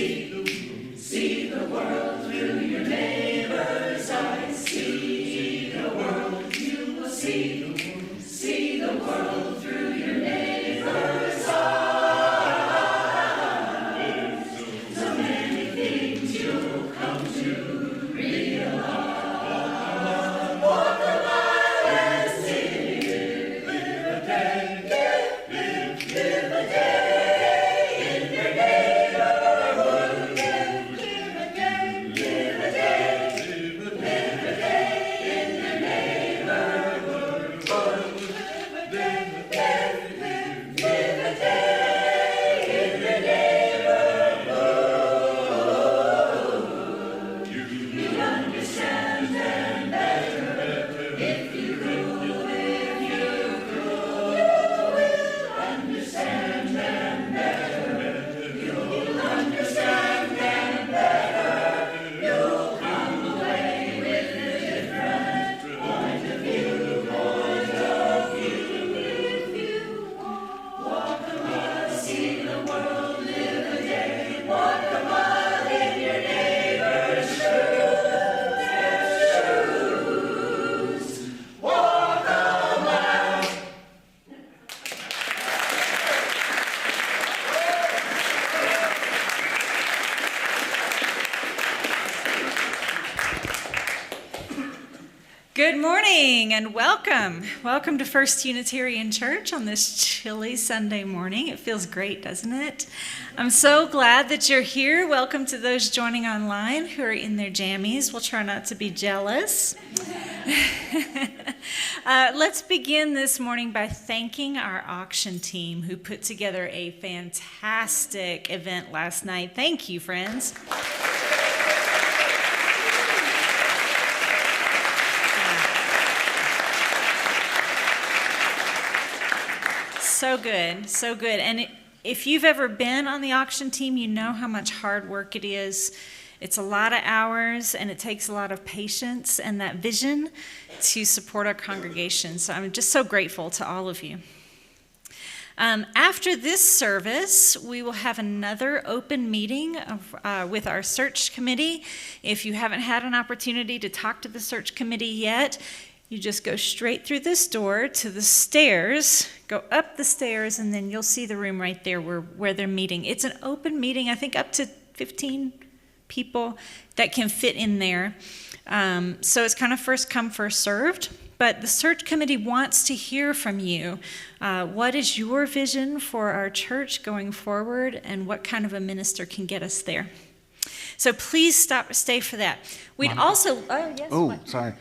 See the world through your neighbor's eyes. See the world, you will see the world through your neighbor's eyes. So many things you'll come to realize. Walk a mile and see. Live a day, live a day in your neighborhood. Live a day in your neighborhood. Live a day in your neighborhood. You'll understand them better if you rule, if you rule. You'll understand them better. You'll understand them better. You'll come away with a different point of view. If you walk a mile, see the world, live a day. Walk a mile in your neighbor's shoes. Walk a mile. Good morning and welcome. Welcome to First Unitarian Church on this chilly Sunday morning. It feels great, doesn't it? I'm so glad that you're here. Welcome to those joining online who are in their jammies. We'll try not to be jealous. Let's begin this morning by thanking our auction team who put together a fantastic event last night. Thank you, friends. So good, so good. And if you've ever been on the auction team, you know how much hard work it is. It's a lot of hours, and it takes a lot of patience and that vision to support our congregation. So I'm just so grateful to all of you. After this service, we will have another open meeting with our search committee. If you haven't had an opportunity to talk to the search committee yet, you just go straight through this door to the stairs, go up the stairs, and then you'll see the room right there where they're meeting. It's an open meeting, I think up to 15 people that can fit in there. So it's kind of first come, first served. But the search committee wants to hear from you. What is your vision for our church going forward, and what kind of a minister can get us there? So please stay for that. We'd Mom. Also, oh yes. Oh, what? sorry.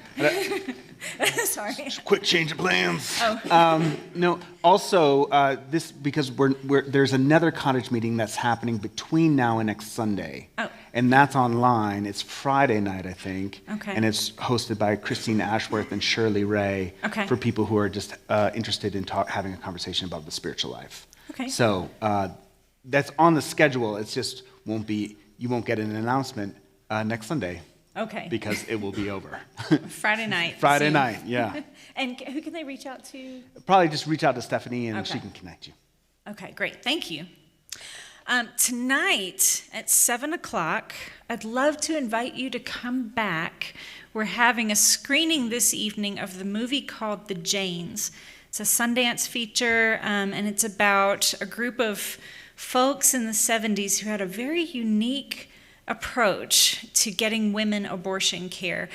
Sorry. Quick change of plans. Oh. No. Also, this because there's another cottage meeting that's happening between now and next Sunday. Oh. And that's online. It's Friday night, I think. Okay. And it's hosted by Christine Ashworth and Shirley Ray. Okay. For people who are just interested in having a conversation about the spiritual life. Okay. So that's on the schedule. It's just you won't get an announcement next Sunday. Okay. Because it will be over. Friday night. Friday soon. night, yeah. And who can they reach out to? Probably just reach out to Stephanie and Okay. she can connect you. Okay, great. Thank you. Tonight at 7 o'clock, I'd love to invite you to come back. We're having a screening this evening of the movie called The Janes. It's a Sundance feature, and it's about a group of folks in the 70s who had a very unique approach to getting women abortion care.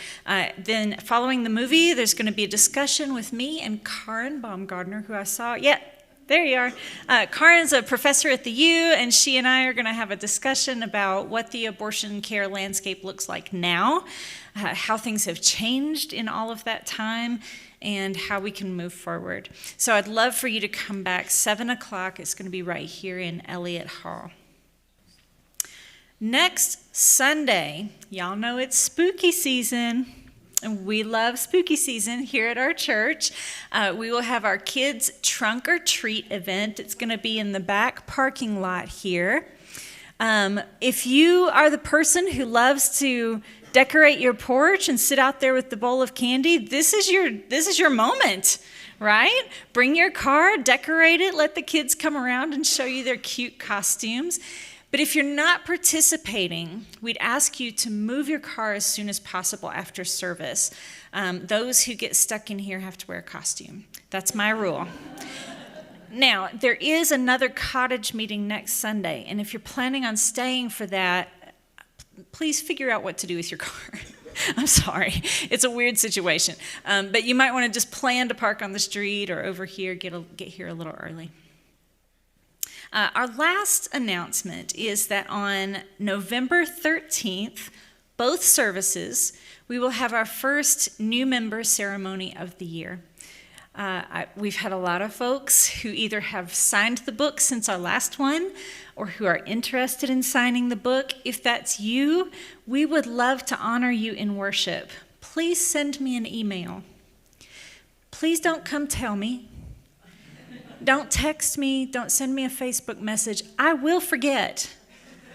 Then following the movie, there's going to be a discussion with me and Karen Baumgardner, who I saw. Yeah, there you are. Karen's a professor at the U, and she and I are going to have a discussion about what the abortion care landscape looks like now, how things have changed in all of that time, and how we can move forward. So I'd love for you to come back 7 o'clock. It's going to be right here in Elliott Hall. Next Sunday, y'all know it's spooky season. And we love spooky season here at our church. We will have our kids' trunk or treat event. It's going to be in the back parking lot here. If you are the person who loves to decorate your porch and sit out there with the bowl of candy, this is your moment, right? Bring your car, decorate it, let the kids come around and show you their cute costumes. But if you're not participating, we'd ask you to move your car as soon as possible after service. Those who get stuck in here have to wear a costume. That's my rule. Now, there is another cottage meeting next Sunday, and if you're planning on staying for that, please figure out what to do with your car. I'm sorry, it's a weird situation. But you might want to just plan to park on the street or over here, get here a little early. Our last announcement is that on November 13th, both services, we will have our first new member ceremony of the year. We've had a lot of folks who either have signed the book since our last one or who are interested in signing the book. If that's you, we would love to honor you in worship. Please send me an email. Please don't come tell me. Don't text me. Don't send me a Facebook message. I will forget.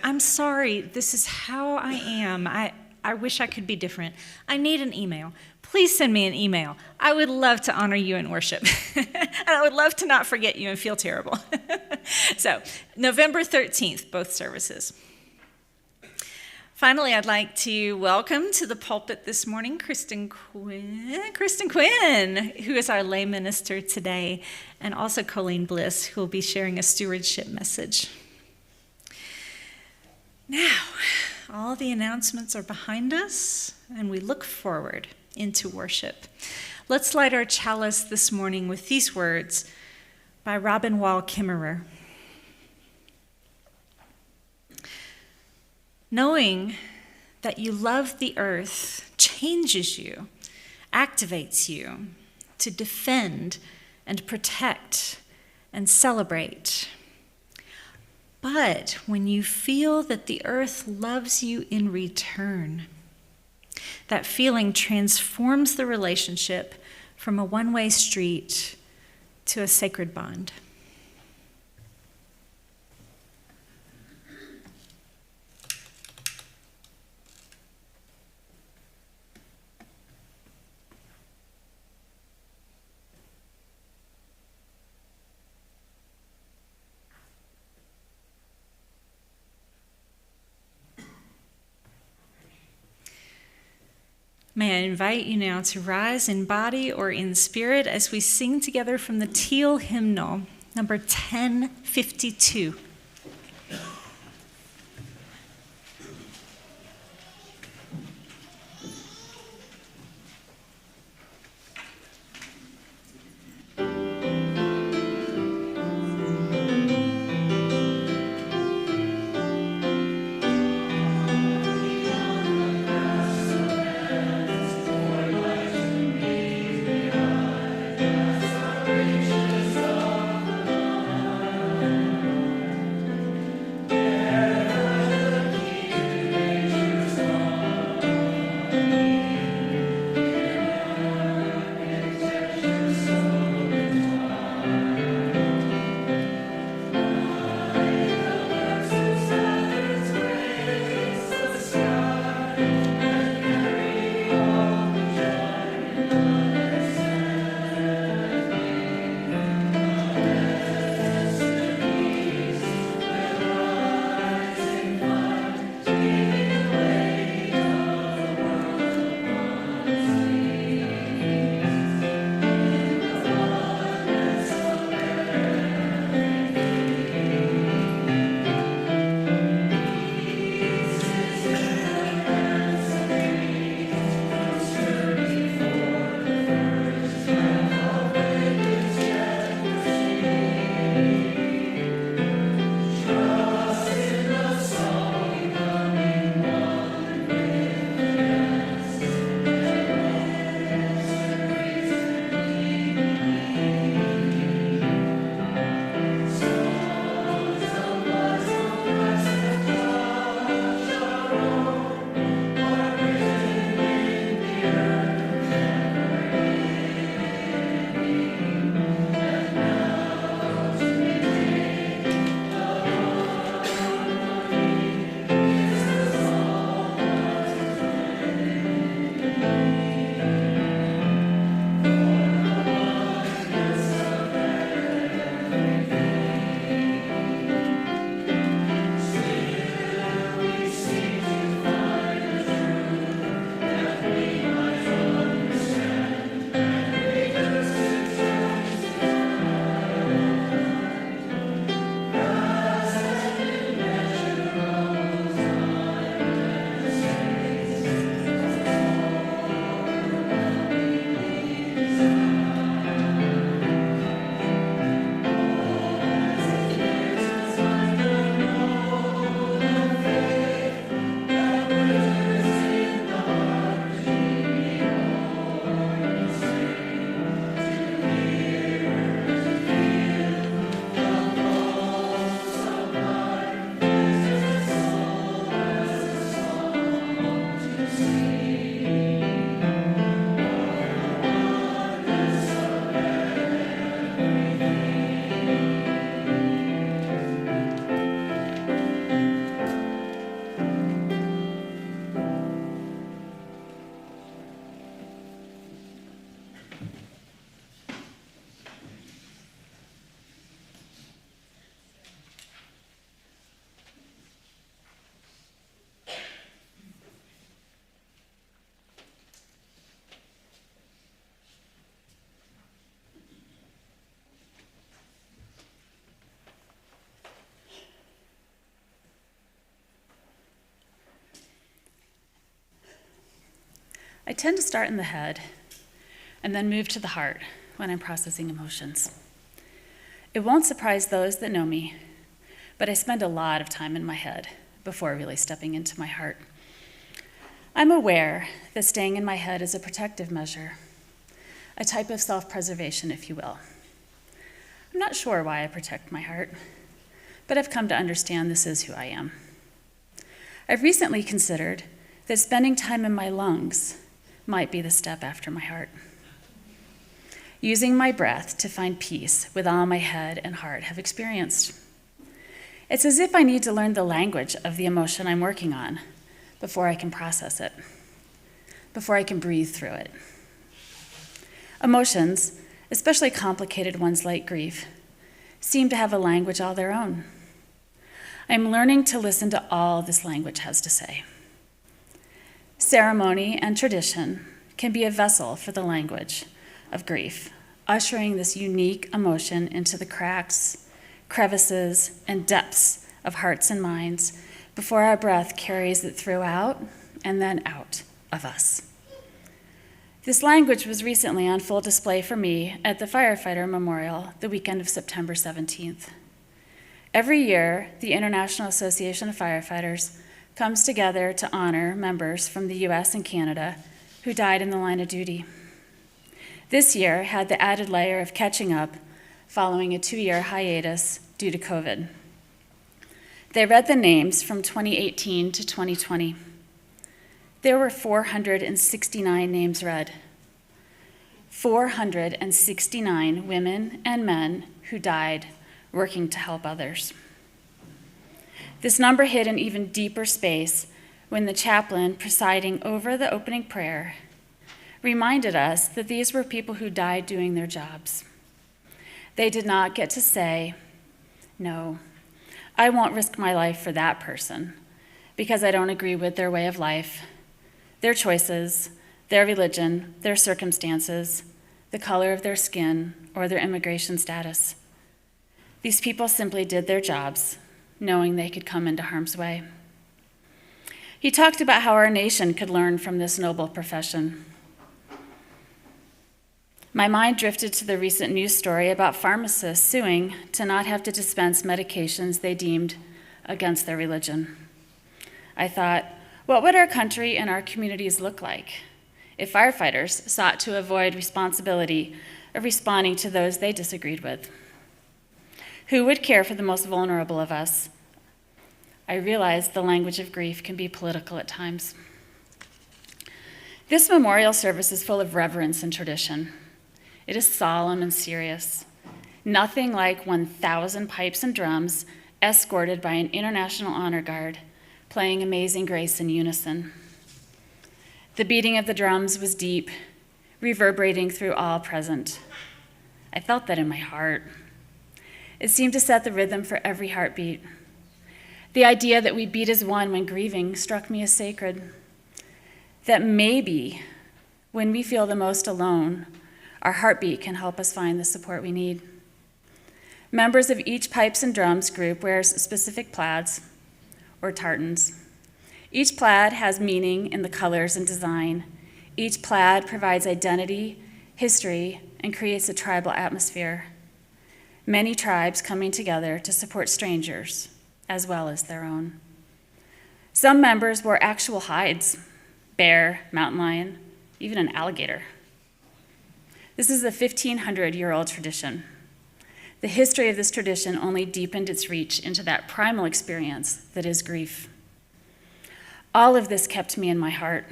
I'm sorry. This is how I am. I wish I could be different. I need an email. Please send me an email. I would love to honor you in worship. And I would love to not forget you and feel terrible. So, November 13th, both services. Finally, I'd like to welcome to the pulpit this morning Kristen Quinn, who is our lay minister today, and also Colleen Bliss, who will be sharing a stewardship message. Now, all the announcements are behind us, and we look forward into worship. Let's light our chalice this morning with these words by Robin Wall Kimmerer. Knowing that you love the earth changes you, activates you to defend and protect and celebrate. But when you feel that the earth loves you in return, that feeling transforms the relationship from a one-way street to a sacred bond. May I invite you now to rise in body or in spirit as we sing together from the Teal hymnal, number 1052. I tend to start in the head and then move to the heart when I'm processing emotions. It won't surprise those that know me, but I spend a lot of time in my head before really stepping into my heart. I'm aware that staying in my head is a protective measure, a type of self-preservation, if you will. I'm not sure why I protect my heart, but I've come to understand this is who I am. I've recently considered that spending time in my lungs might be the step after my heart. Using my breath to find peace with all my head and heart have experienced. It's as if I need to learn the language of the emotion I'm working on before I can process it, before I can breathe through it. Emotions, especially complicated ones like grief, seem to have a language all their own. I'm learning to listen to all this language has to say. Ceremony and tradition can be a vessel for the language of grief, ushering this unique emotion into the cracks, crevices, and depths of hearts and minds before our breath carries it throughout and then out of us. This language was recently on full display for me at the Firefighter Memorial the weekend of September 17th. Every year, the International Association of Firefighters comes together to honor members from the US and Canada who died in the line of duty. This year had the added layer of catching up following a 2-year hiatus due to COVID. They read the names from 2018 to 2020. There were 469 names read. 469 women and men who died working to help others. This number hit an even deeper space when the chaplain presiding over the opening prayer reminded us that these were people who died doing their jobs. They did not get to say, "No, I won't risk my life for that person because I don't agree with their way of life, their choices, their religion, their circumstances, the color of their skin, or their immigration status." These people simply did their jobs, knowing they could come into harm's way. He talked about how our nation could learn from this noble profession. My mind drifted to the recent news story about pharmacists suing to not have to dispense medications they deemed against their religion. I thought, what would our country and our communities look like if firefighters sought to avoid responsibility of responding to those they disagreed with? Who would care for the most vulnerable of us? I realized the language of grief can be political at times. This memorial service is full of reverence and tradition. It is solemn and serious. Nothing like 1,000 pipes and drums escorted by an international honor guard playing Amazing Grace in unison. The beating of the drums was deep, reverberating through all present. I felt that in my heart. It seemed to set the rhythm for every heartbeat. The idea that we beat as one when grieving struck me as sacred. That maybe when we feel the most alone, our heartbeat can help us find the support we need. Members of each pipes and drums group wears specific plaids or tartans. Each plaid has meaning in the colors and design. Each plaid provides identity, history, and creates a tribal atmosphere. Many tribes coming together to support strangers as well as their own. Some members wore actual hides, bear, mountain lion, even an alligator. This is a 1,500-year-old tradition. The history of this tradition only deepened its reach into that primal experience that is grief. All of this kept me in my heart.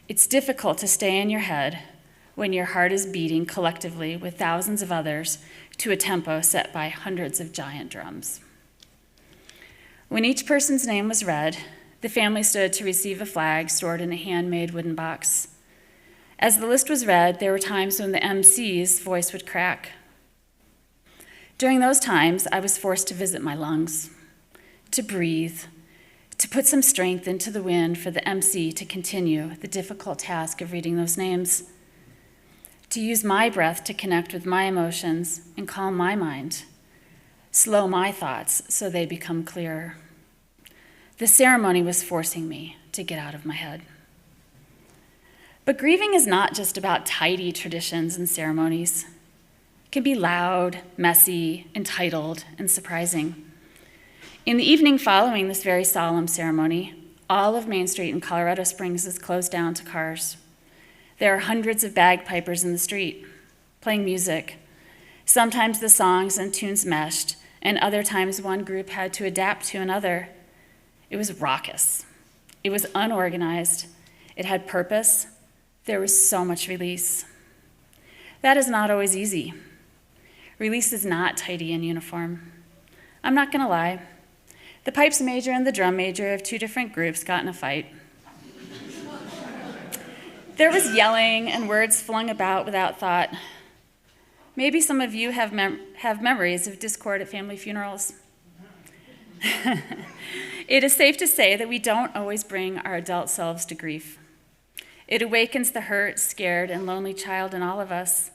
It's difficult to stay in your head when your heart is beating collectively with thousands of others to a tempo set by hundreds of giant drums. When each person's name was read, the family stood to receive a flag stored in a handmade wooden box. As the list was read, there were times when the MC's voice would crack. During those times, I was forced to visit my lungs, to breathe, to put some strength into the wind for the MC to continue the difficult task of reading those names, to use my breath to connect with my emotions and calm my mind, slow my thoughts so they become clearer. The ceremony was forcing me to get out of my head. But grieving is not just about tidy traditions and ceremonies. It can be loud, messy, entitled, and surprising. In the evening following this very solemn ceremony, all of Main Street in Colorado Springs is closed down to cars. There are hundreds of bagpipers in the street, playing music. Sometimes the songs and tunes meshed, and other times one group had to adapt to another. It was raucous. It was unorganized. It had purpose. There was so much release. That is not always easy. Release is not tidy and uniform. I'm not going to lie. The pipes major and the drum major of two different groups got in a fight. There was yelling and words flung about without thought. Maybe some of you have memories of discord at family funerals. It is safe to say that we don't always bring our adult selves to grief. It awakens the hurt, scared, and lonely child in all of us.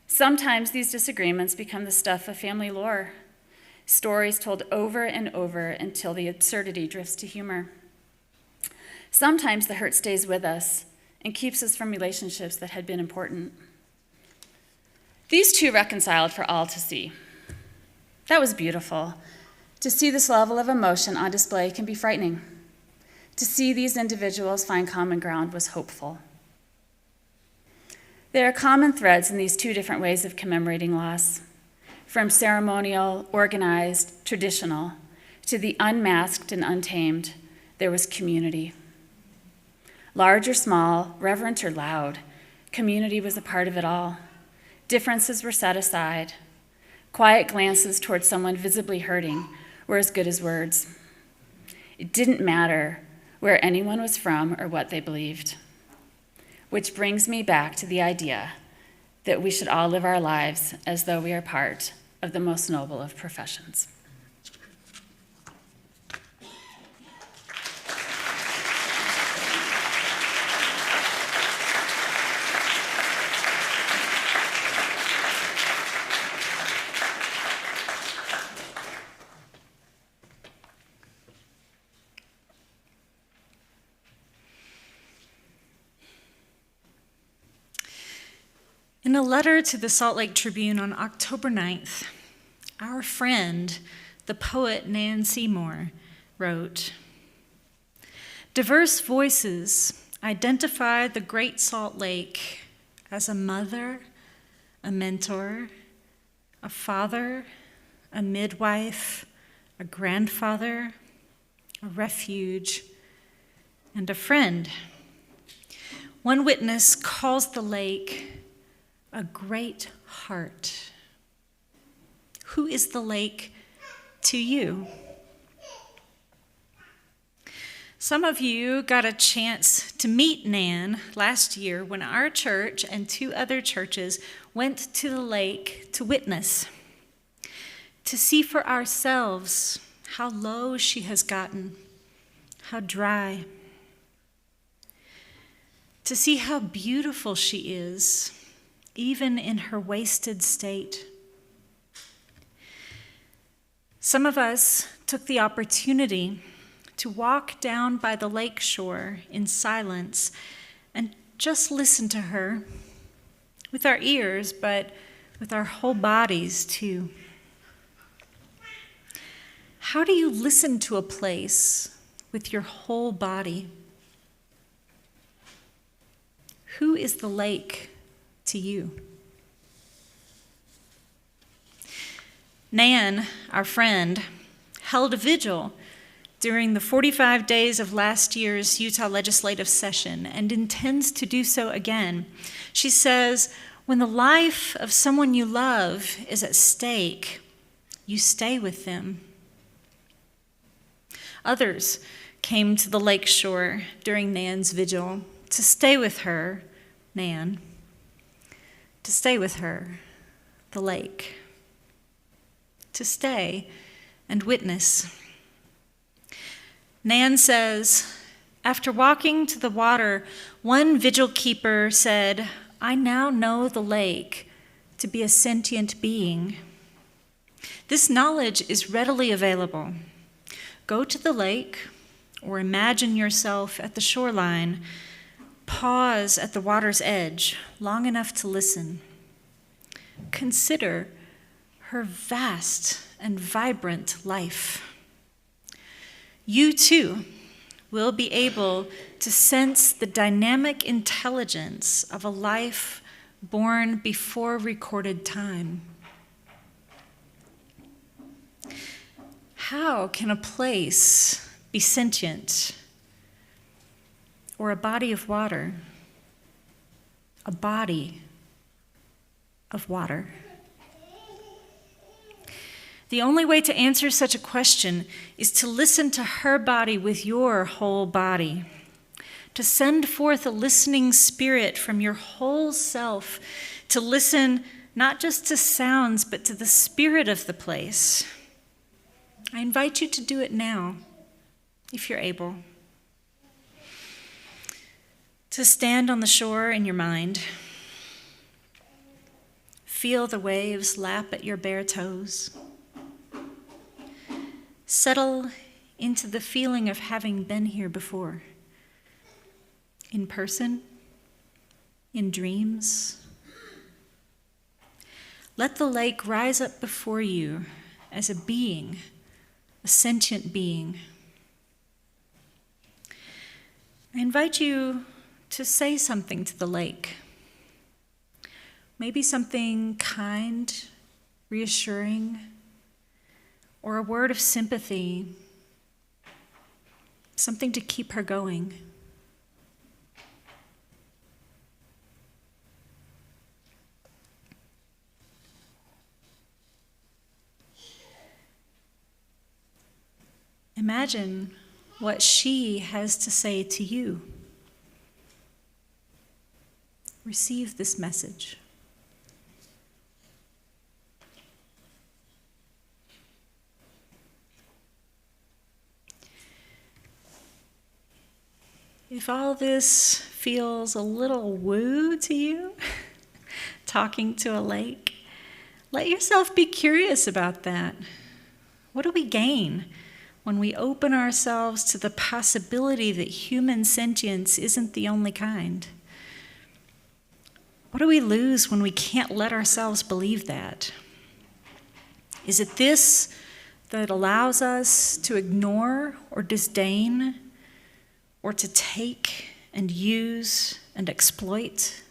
Sometimes these disagreements become the stuff of family lore, stories told over and over until the absurdity drifts to humor. Sometimes the hurt stays with us and keeps us from relationships that had been important. These two reconciled for all to see. That was beautiful. To see this level of emotion on display can be frightening. To see these individuals find common ground was hopeful. There are common threads in these two different ways of commemorating loss. From ceremonial, organized, traditional, to the unmasked and untamed, there was community. Large or small, reverent or loud, community was a part of it all. Differences were set aside. Quiet glances toward someone visibly hurting were as good as words. It didn't matter where anyone was from or what they believed. Which brings me back to the idea that we should all live our lives as though we are part of the most noble of professions. In a letter to the Salt Lake Tribune on October 9th, our friend, the poet Nan Seymour, wrote, "Diverse voices identify the Great Salt Lake as a mother, a mentor, a father, a midwife, a grandfather, a refuge, and a friend. One witness calls the lake a great heart. Who is the lake to you?" Some of you got a chance to meet Nan last year when our church and two other churches went to the lake to witness, to see for ourselves how low she has gotten, how dry, to see how beautiful she is, even in her wasted state. Some of us took the opportunity to walk down by the lake shore in silence and just listen to her with our ears, but with our whole bodies too. How do you listen to a place with your whole body? Who is the lake to you? Nan, our friend, held a vigil during the 45 days of last year's Utah legislative session and intends to do so again. She says, when the life of someone you love is at stake, you stay with them. Others came to the lake shore during Nan's vigil to stay with her, Nan, to stay with her, the lake, to stay and witness. Nan says, after walking to the water, one vigil keeper said, "I now know the lake to be a sentient being." This knowledge is readily available. Go to the lake or imagine yourself at the shoreline. Pause at the water's edge long enough to listen. Consider her vast and vibrant life. You too will be able to sense the dynamic intelligence of a life born before recorded time. How can a place be sentient, or a body of water? A body of water. The only way to answer such a question is to listen to her body with your whole body, to send forth a listening spirit from your whole self, to listen not just to sounds, but to the spirit of the place. I invite you to do it now, if you're able. To stand on the shore in your mind. Feel the waves lap at your bare toes. Settle into the feeling of having been here before. In person, in dreams. Let the lake rise up before you as a being, a sentient being. I invite you to say something to the lake. Maybe something kind, reassuring, or a word of sympathy, something to keep her going. Imagine what she has to say to you. Receive this message. If all this feels a little woo to you, talking to a lake, let yourself be curious about that. What do we gain when we open ourselves to the possibility that human sentience isn't the only kind? What do we lose when we can't let ourselves believe that? Is it this that allows us to ignore or disdain, or to take and use and exploit?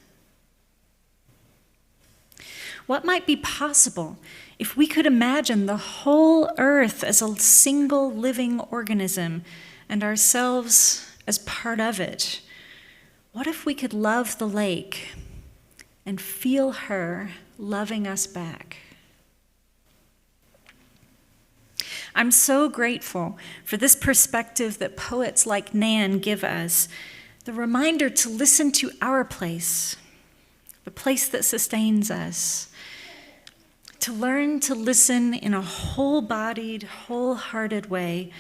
What might be possible if we could imagine the whole earth as a single living organism and ourselves as part of it? What if we could love the lake and feel her loving us back? I'm so grateful for this perspective that poets like Nan give us, the reminder to listen to our place, the place that sustains us, to learn to listen in a whole-bodied, wholehearted way.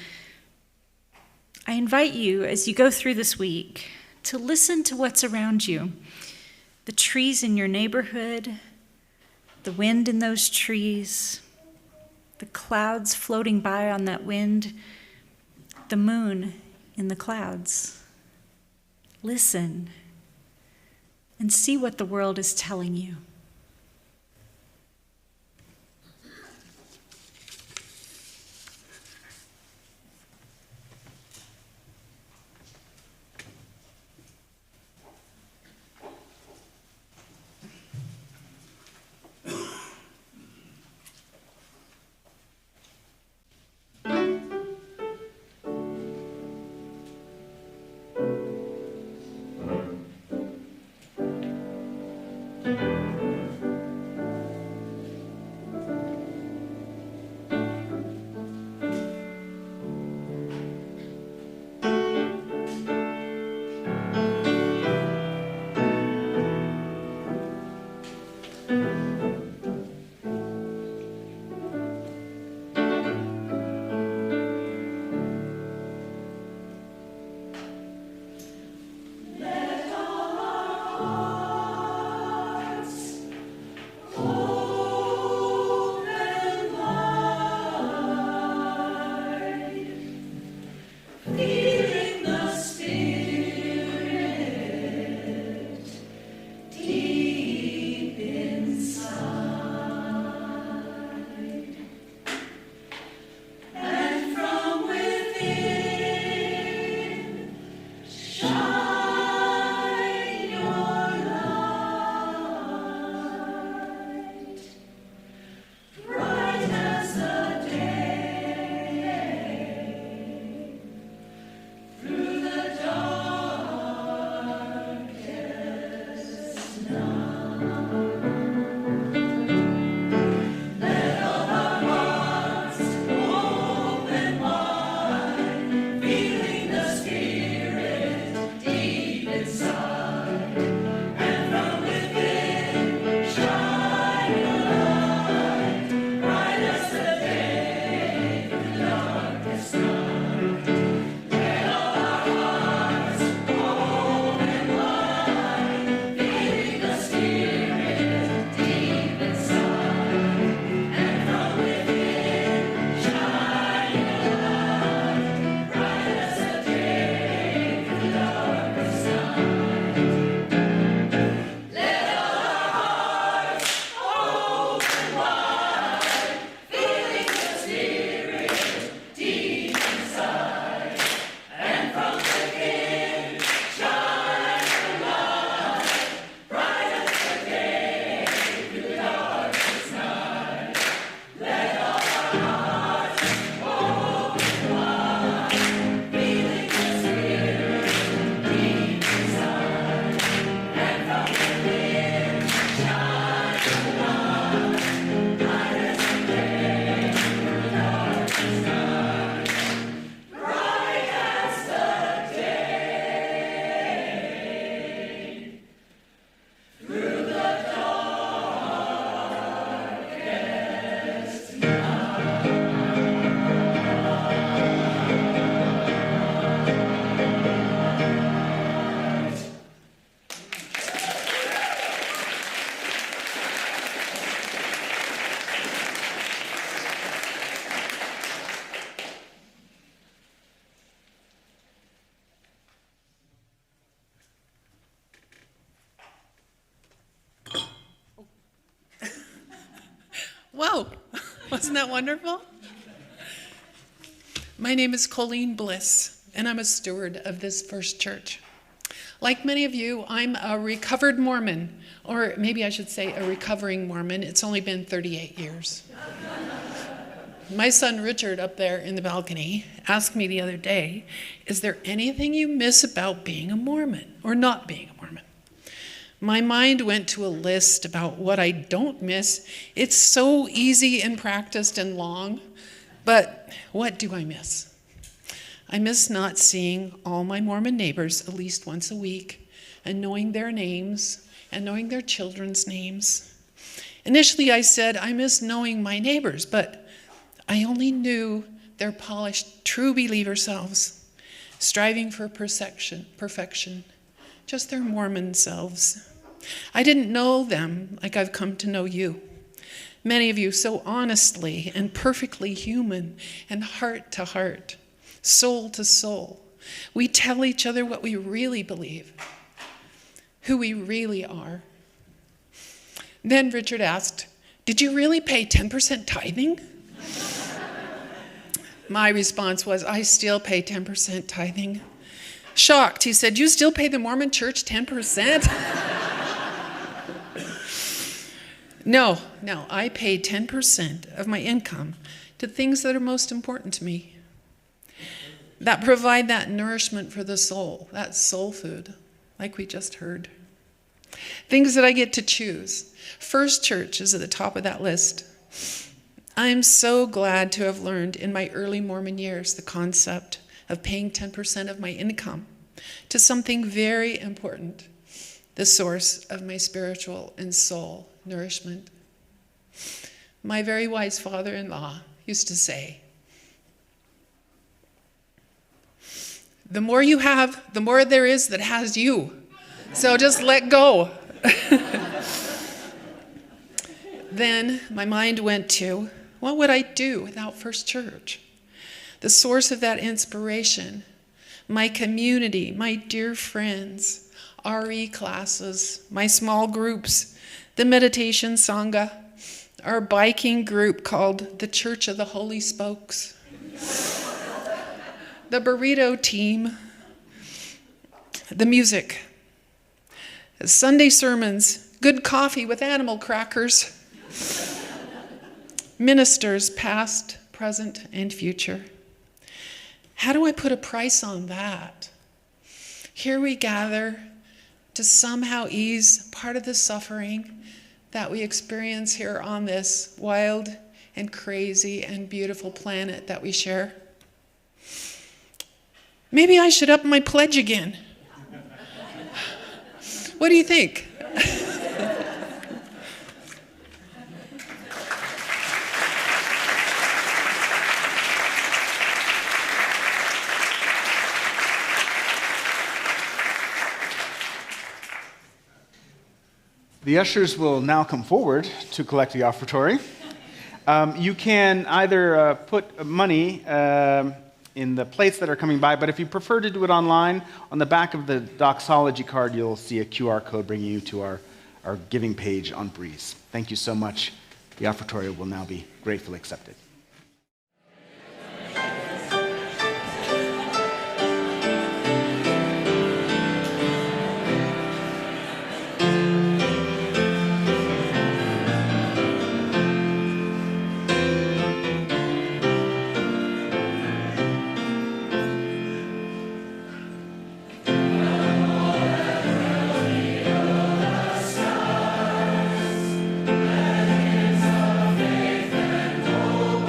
I invite you, as you go through this week, to listen to what's around you, the trees in your neighborhood, the wind in those trees, the clouds floating by on that wind, the moon in the clouds. Listen and see what the world is telling you. Whoa, wasn't that wonderful? My name is Colleen Bliss, and I'm a steward of this First Church. Like many of you, I'm a recovered Mormon, or maybe I should say a recovering Mormon. It's only been 38 years. My son Richard up there in the balcony asked me the other day, is there anything you miss about being a Mormon or not being a Mormon? My mind went to a list about what I don't miss. It's so easy and practiced and long, but what do I miss? I miss not seeing all my Mormon neighbors at least once a week and knowing their names and knowing their children's names. Initially I said I miss knowing my neighbors, but I only knew their polished, true believer selves, striving for perfection, just their Mormon selves. I didn't know them like I've come to know you. Many of you so honestly and perfectly human and heart to heart, soul to soul. We tell each other what we really believe, who we really are. Then Richard asked, did you really pay 10% tithing? My response was, I still pay 10% tithing. Shocked, he said, you still pay the Mormon church 10%? No, I pay 10% of my income to things that are most important to me, that provide that nourishment for the soul, that soul food, like we just heard. Things that I get to choose. First Church is at the top of that list. I'm so glad to have learned in my early Mormon years the concept of paying 10% of my income to something very important, the source of my spiritual and soul nourishment. My very wise father-in-law used to say, the more you have, the more there is that has you. So just let go. Then my mind went to, what would I do without First Church? The source of that inspiration, my community, my dear friends, RE classes, my small groups, the meditation sangha, our biking group called the Church of the Holy Spokes, the burrito team, the music, Sunday sermons, good coffee with animal crackers, ministers past, present, and future. How do I put a price on that? Here we gather to somehow ease part of the suffering that we experience here on this wild and crazy and beautiful planet that we share. Maybe I should up my pledge again. What do you think? The ushers will now come forward to collect the offertory. You can either put money in the plates that are coming by, but if you prefer to do it online, on the back of the Doxology card, you'll see a QR code bringing you to our giving page on Breeze. Thank you so much. The offertory will now be gratefully accepted. Faith and hope.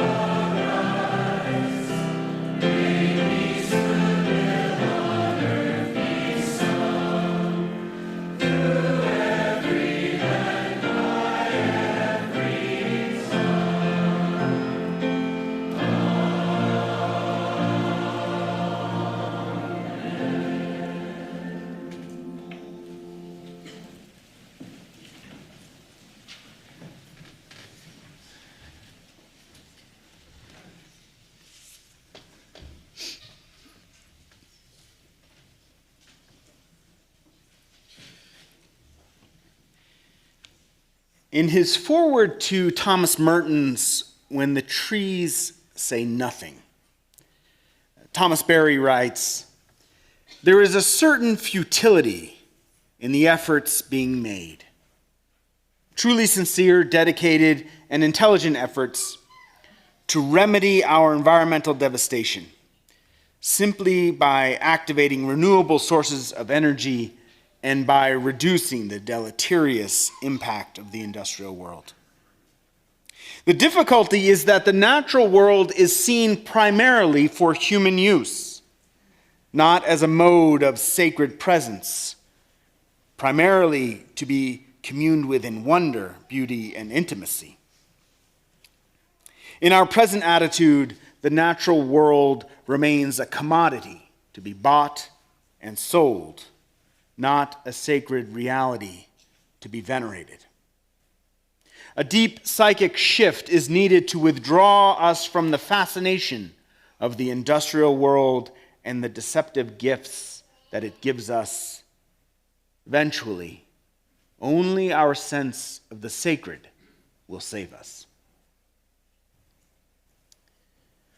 In his foreword to Thomas Merton's When the Trees Say Nothing, Thomas Berry writes, "There is a certain futility in the efforts being made. Truly sincere, dedicated, and intelligent efforts to remedy our environmental devastation simply by activating renewable sources of energy and by reducing the deleterious impact of the industrial world. The difficulty is that the natural world is seen primarily for human use, not as a mode of sacred presence, primarily to be communed with in wonder, beauty, and intimacy. In our present attitude, the natural world remains a commodity to be bought and sold, not a sacred reality to be venerated. A deep psychic shift is needed to withdraw us from the fascination of the industrial world and the deceptive gifts that it gives us. Eventually, only our sense of the sacred will save us."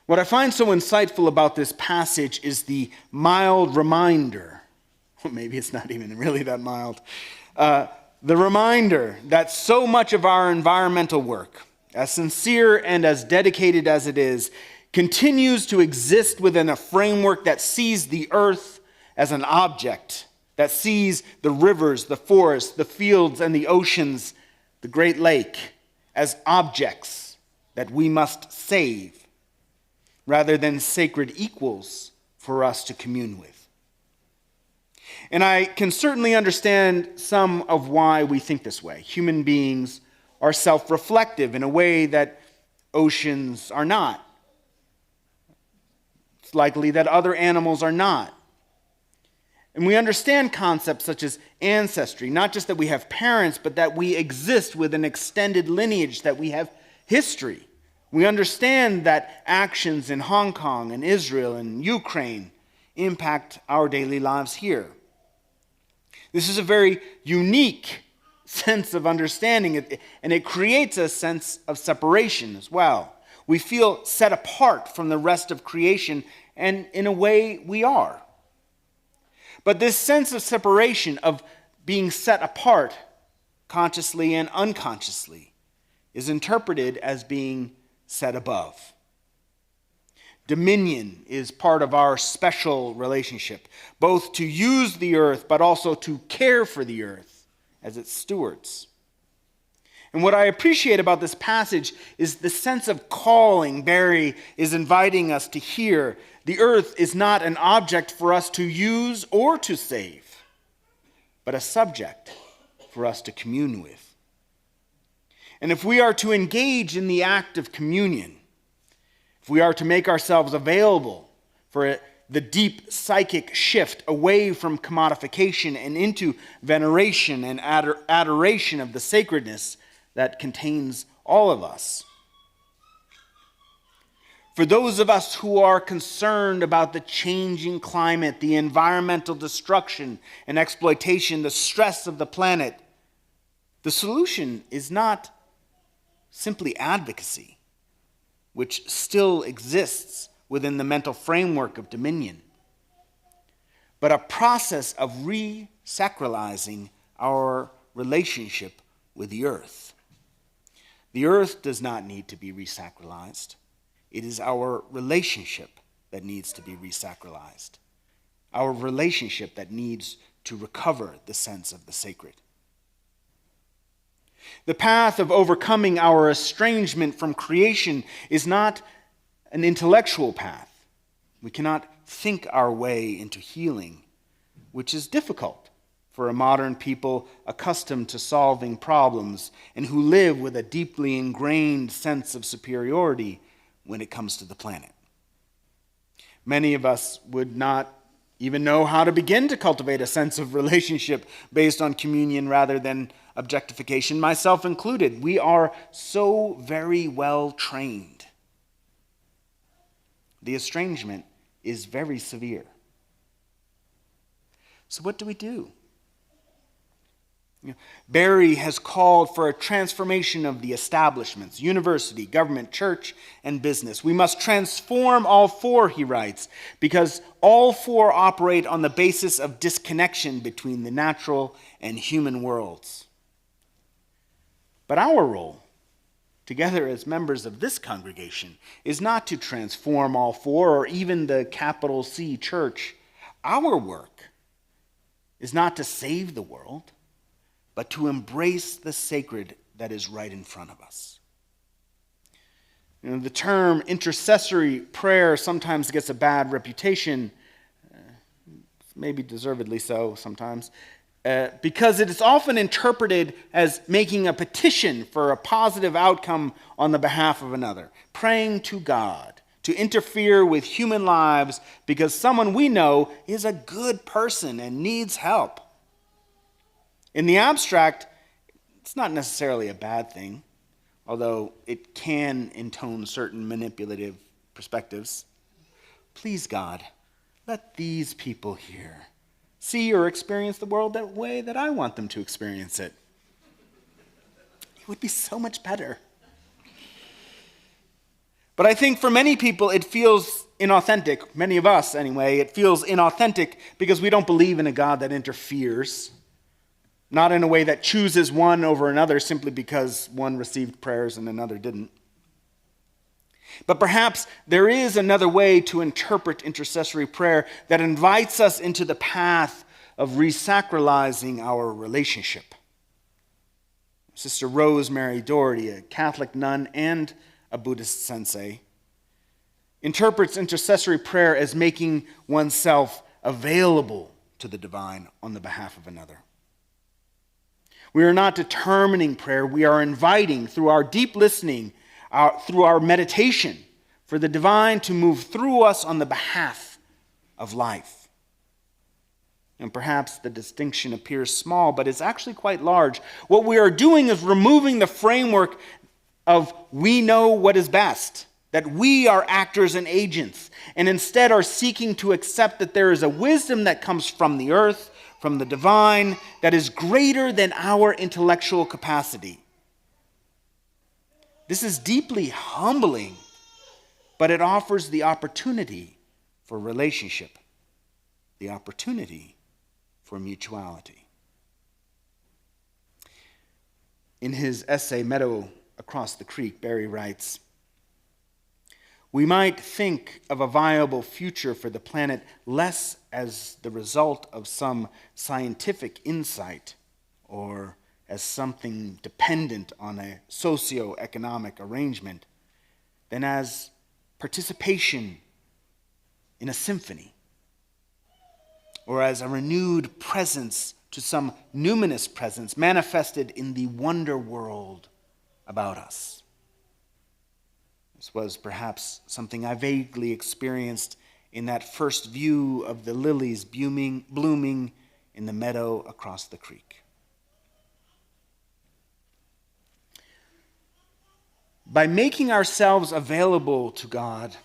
What I find so insightful about this passage is the mild reminder, maybe it's not even really that mild, the reminder that so much of our environmental work, as sincere and as dedicated as it is, continues to exist within a framework that sees the earth as an object, that sees the rivers, the forests, the fields, and the oceans, the Great Lake, as objects that we must save, rather than sacred equals for us to commune with. And I can certainly understand some of why we think this way. Human beings are self-reflective in a way that oceans are not. It's likely that other animals are not. And we understand concepts such as ancestry, not just that we have parents, but that we exist with an extended lineage, that we have history. We understand that actions in Hong Kong and Israel and Ukraine impact our daily lives here. This is a very unique sense of understanding, and it creates a sense of separation as well. We feel set apart from the rest of creation, and in a way we are. But this sense of separation, of being set apart, consciously and unconsciously, is interpreted as being set above. Dominion is part of our special relationship, both to use the earth, but also to care for the earth as its stewards. And what I appreciate about this passage is the sense of calling Barry is inviting us to hear. The earth is not an object for us to use or to save, but a subject for us to commune with. And if we are to engage in the act of communion, if we are to make ourselves available for the deep psychic shift away from commodification and into veneration and adoration of the sacredness that contains all of us, for those of us who are concerned about the changing climate, the environmental destruction and exploitation, the stress of the planet, the solution is not simply advocacy, which still exists within the mental framework of dominion, but a process of re-sacralizing our relationship with the earth. The earth does not need to be re-sacralized. It is our relationship that needs to be re-sacralized, our relationship that needs to recover the sense of the sacred. The path of overcoming our estrangement from creation is not an intellectual path. We cannot think our way into healing, which is difficult for a modern people accustomed to solving problems and who live with a deeply ingrained sense of superiority when it comes to the planet. Many of us would not even know how to begin to cultivate a sense of relationship based on communion rather than objectification, myself included. We are so very well trained. The estrangement is very severe. So what do we do? Barry has called for a transformation of the establishments, university, government, church, and business. We must transform all four, he writes, because all four operate on the basis of disconnection between the natural and human worlds. But our role, together as members of this congregation, is not to transform all four or even the capital C church. Our work is not to save the world, but to embrace the sacred that is right in front of us. The term intercessory prayer sometimes gets a bad reputation, maybe deservedly so sometimes, because it is often interpreted as making a petition for a positive outcome on the behalf of another, praying to God to interfere with human lives because someone we know is a good person and needs help. In the abstract, it's not necessarily a bad thing, although it can intone certain manipulative perspectives. Please, God, let these people here see or experience the world that way that I want them to experience it. It would be so much better. But I think for many people it feels inauthentic, many of us anyway, it feels inauthentic because we don't believe in a God that interferes. Not in a way that chooses one over another simply because one received prayers and another didn't. But perhaps there is another way to interpret intercessory prayer that invites us into the path of resacralizing our relationship. Sister Rosemary Doherty, a Catholic nun and a Buddhist sensei, interprets intercessory prayer as making oneself available to the divine on the behalf of another. We are not determining prayer. We are inviting, through our deep listening, through our meditation, for the divine to move through us on the behalf of life. And perhaps the distinction appears small, but it's actually quite large. What we are doing is removing the framework of we know what is best, that we are actors and agents, and instead are seeking to accept that there is a wisdom that comes from the earth, from the divine, that is greater than our intellectual capacity. This is deeply humbling, but it offers the opportunity for relationship, the opportunity for mutuality. In his essay, Meadow Across the Creek, Barry writes, "We might think of a viable future for the planet less as the result of some scientific insight or as something dependent on a socio-economic arrangement than as participation in a symphony or as a renewed presence to some numinous presence manifested in the wonder world about us." This was perhaps something I vaguely experienced in that first view of the lilies blooming in the meadow across the creek. By making ourselves available to God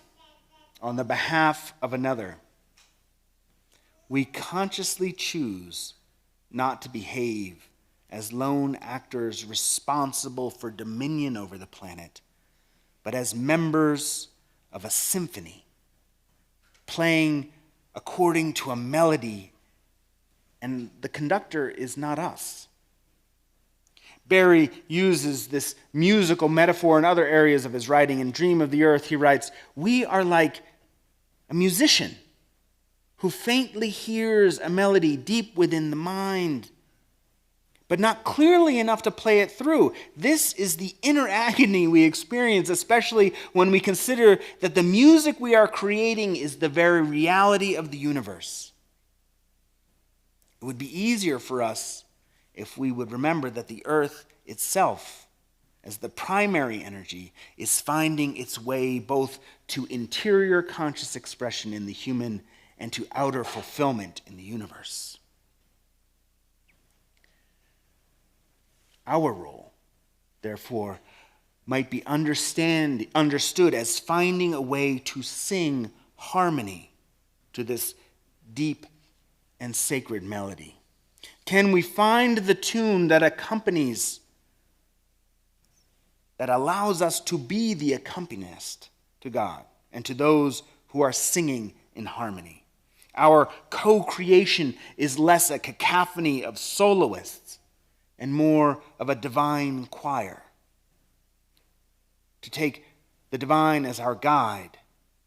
on the behalf of another, we consciously choose not to behave as lone actors responsible for dominion over the planet, but as members of a symphony, playing according to a melody, and the conductor is not us. Barry uses this musical metaphor in other areas of his writing. In Dream of the Earth, he writes, "We are like a musician who faintly hears a melody deep within the mind, but not clearly enough to play it through. This is the inner agony we experience, especially when we consider that the music we are creating is the very reality of the universe. It would be easier for us if we would remember that the earth itself, as the primary energy, is finding its way both to interior conscious expression in the human and to outer fulfillment in the universe." Our role, therefore, might be understood as finding a way to sing harmony to this deep and sacred melody. Can we find the tune that accompanies, that allows us to be the accompanist to God and to those who are singing in harmony? Our co-creation is less a cacophony of soloists and more of a divine choir. To take the divine as our guide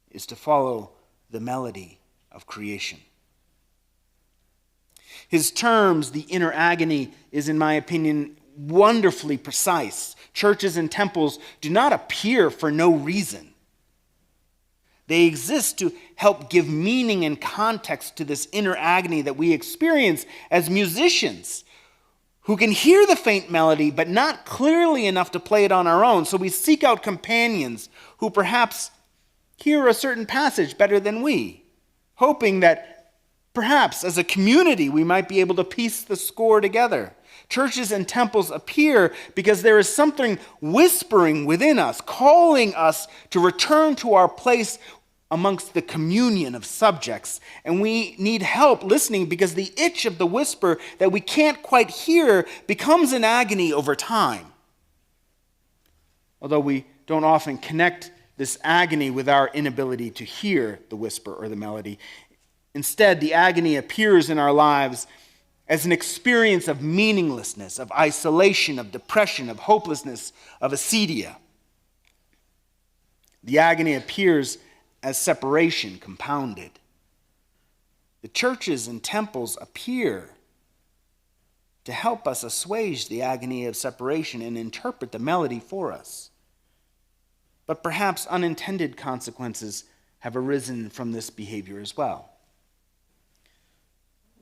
is to follow the melody of creation. His terms, the inner agony, is, in my opinion, wonderfully precise. Churches and temples do not appear for no reason. They exist to help give meaning and context to this inner agony that we experience as musicians who can hear the faint melody but not clearly enough to play it on our own. So we seek out companions who perhaps hear a certain passage better than we, hoping that perhaps as a community we might be able to piece the score together. Churches and temples appear because there is something whispering within us, calling us to return to our place amongst the communion of subjects. And we need help listening because the itch of the whisper that we can't quite hear becomes an agony over time. Although we don't often connect this agony with our inability to hear the whisper or the melody. Instead, the agony appears in our lives as an experience of meaninglessness, of isolation, of depression, of hopelessness, of acedia. The agony appears as separation compounded. The churches and temples appear to help us assuage the agony of separation and interpret the melody for us. But perhaps unintended consequences have arisen from this behavior as well.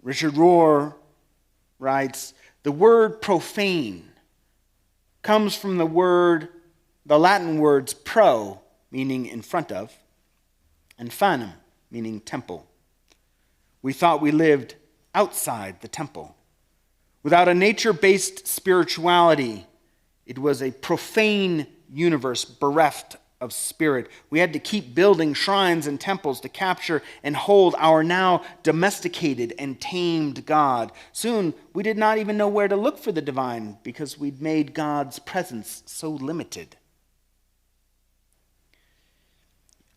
Richard Rohr writes, the word profane comes from the Latin words pro, meaning in front of, and fanum, meaning temple. We thought we lived outside the temple. Without a nature-based spirituality, it was a profane universe bereft of spirit. We had to keep building shrines and temples to capture and hold our now domesticated and tamed God. Soon, we did not even know where to look for the divine because we'd made God's presence so limited.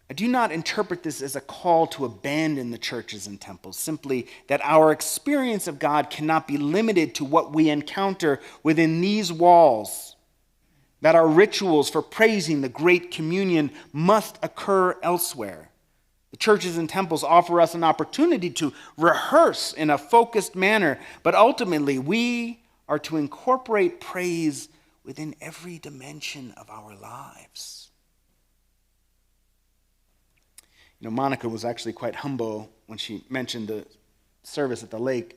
I do not interpret this as a call to abandon the churches and temples, simply that our experience of God cannot be limited to what we encounter within these walls, that our rituals for praising the great communion must occur elsewhere. The churches and temples offer us an opportunity to rehearse in a focused manner, but ultimately we are to incorporate praise within every dimension of our lives. You know, Monica was actually quite humble when she mentioned the service at the lake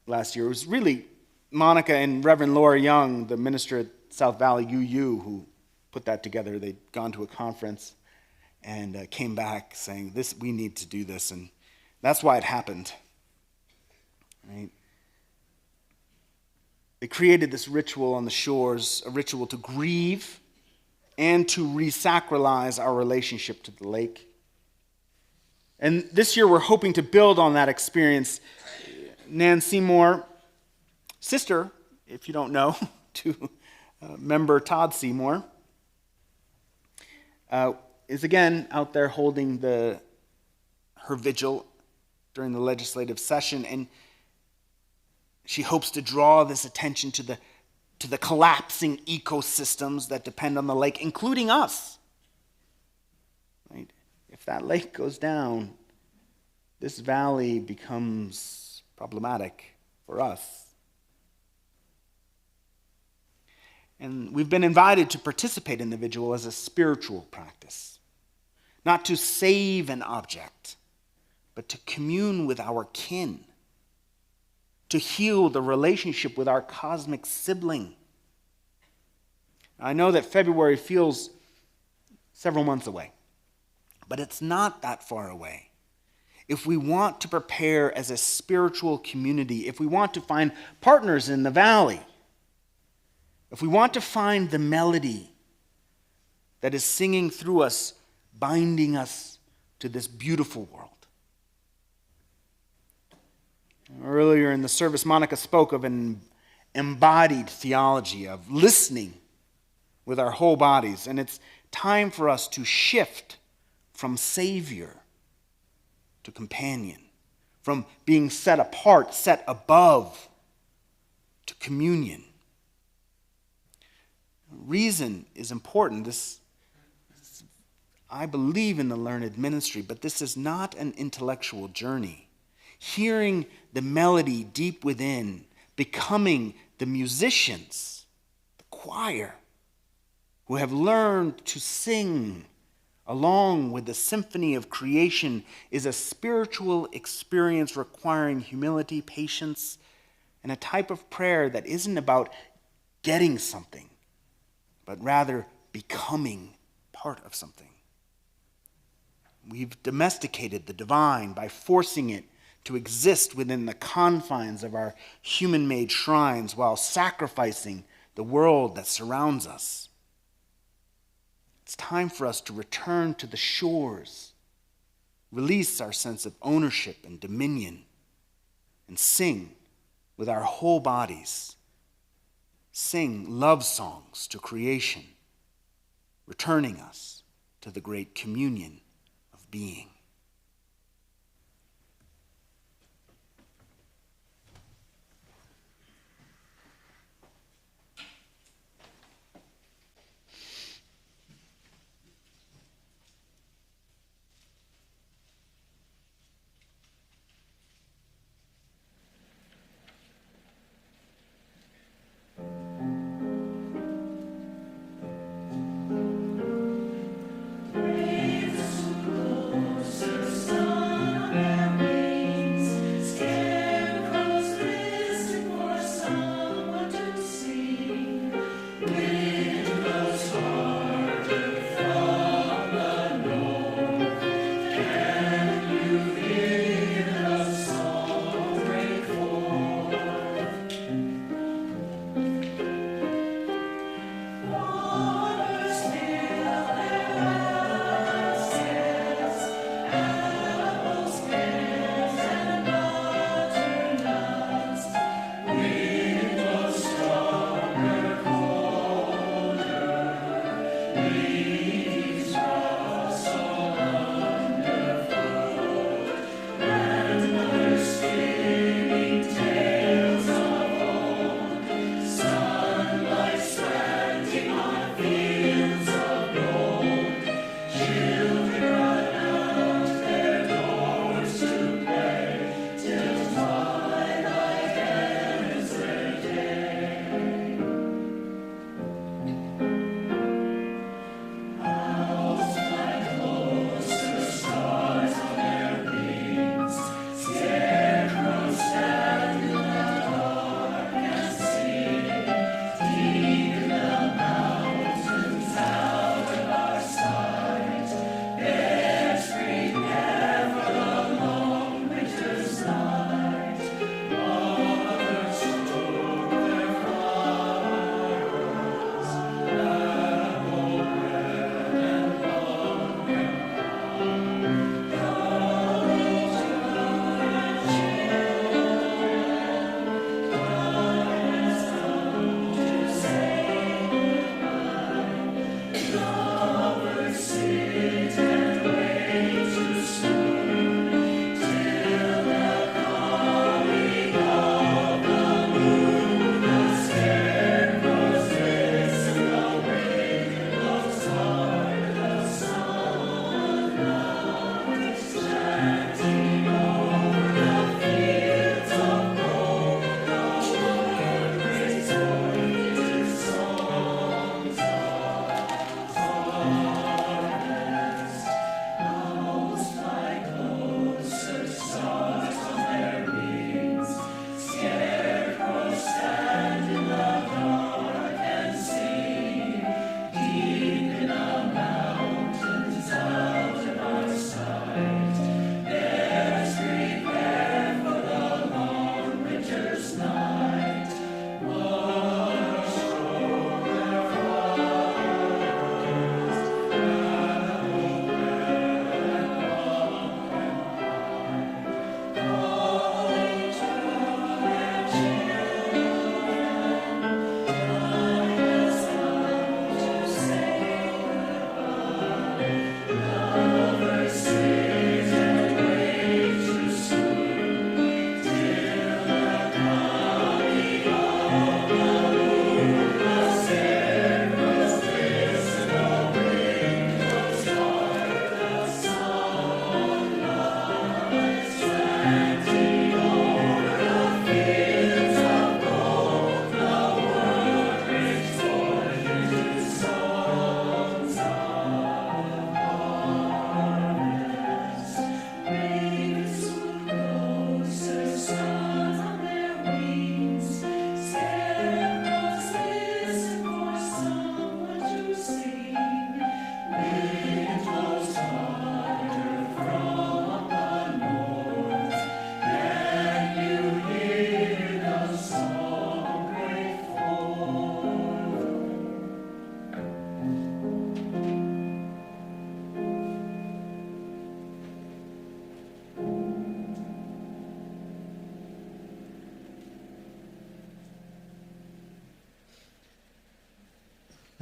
last year. It was really Monica and Reverend Laura Young, the minister at South Valley UU, who put that together. They'd gone to a conference and came back saying, we need to do this, and that's why it happened. Right? They created this ritual on the shores, a ritual to grieve and to resacralize our relationship to the lake. And this year we're hoping to build on that experience. Nan Seymour, sister, if you don't know, to member Todd Seymour, is again out there holding her vigil during the legislative session, and she hopes to draw this attention to the collapsing ecosystems that depend on the lake, including us. Right? If that lake goes down, this valley becomes problematic for us. And we've been invited to participate in the vigil as a spiritual practice, not to save an object, but to commune with our kin, to heal the relationship with our cosmic sibling. I know that February feels several months away, but it's not that far away. If we want to prepare as a spiritual community, if we want to find partners in the valley, if we want to find the melody that is singing through us, binding us to this beautiful world. Earlier in the service, Monica spoke of an embodied theology of listening with our whole bodies. And it's time for us to shift from Savior to companion, from being set apart, set above, to communion. Reason is important. I believe in the learned ministry, but this is not an intellectual journey. Hearing the melody deep within, becoming the musicians, the choir, who have learned to sing along with the symphony of creation, is a spiritual experience requiring humility, patience, and a type of prayer that isn't about getting something, but rather becoming part of something. We've domesticated the divine by forcing it to exist within the confines of our human-made shrines while sacrificing the world that surrounds us. It's time for us to return to the shores, release our sense of ownership and dominion, and sing with our whole bodies. Sing love songs to creation, returning us to the great communion of being. Praise the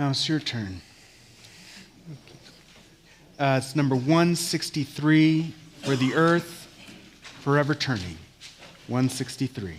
Now it's your turn. It's number 163, For the Earth Forever Turning. 163.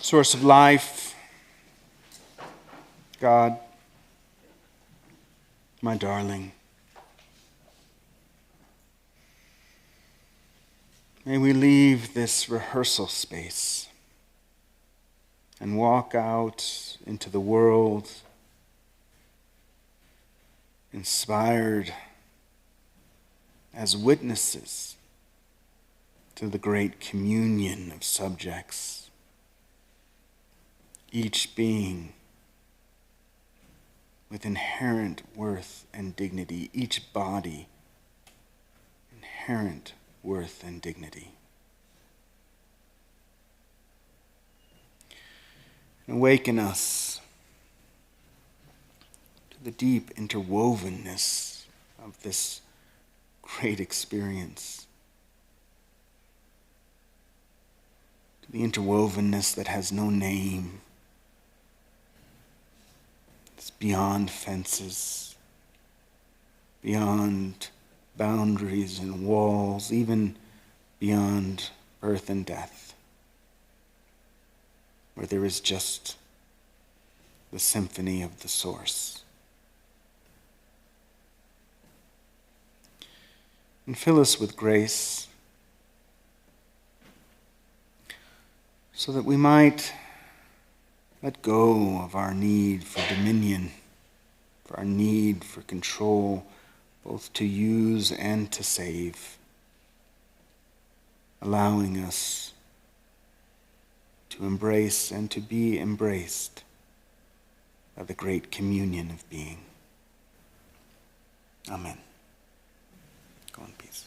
Source of life, God, my darling, may we leave this rehearsal space and walk out into the world inspired as witnesses to the great communion of subjects, each being with inherent worth and dignity, each body inherent worth and dignity. Awaken us to the deep interwovenness of this great experience, to the interwovenness that has no name. It's beyond fences, beyond boundaries and walls, even beyond birth and death, where there is just the symphony of the source. And fill us with grace so that we might let go of our need for dominion, for our need for control, both to use and to save, allowing us to embrace and to be embraced by the great communion of being. Amen. Go in peace.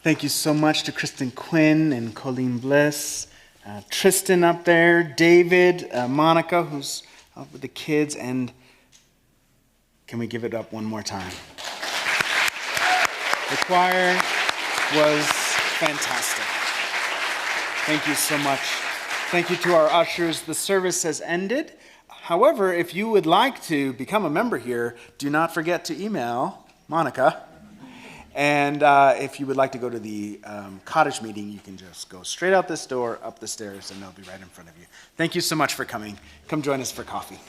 Thank you so much to Kristen, Quinn, and Colleen, Bliss, Tristan up there, David, Monica, who's up with the kids, and can we give it up one more time? The choir was fantastic. Thank you so much. Thank you to our ushers. The service has ended. However, if you would like to become a member here, do not forget to email Monica. And if you would like to go to the cottage meeting, you can just go straight out this door, up the stairs, and they'll be right in front of you. Thank you so much for coming. Come join us for coffee.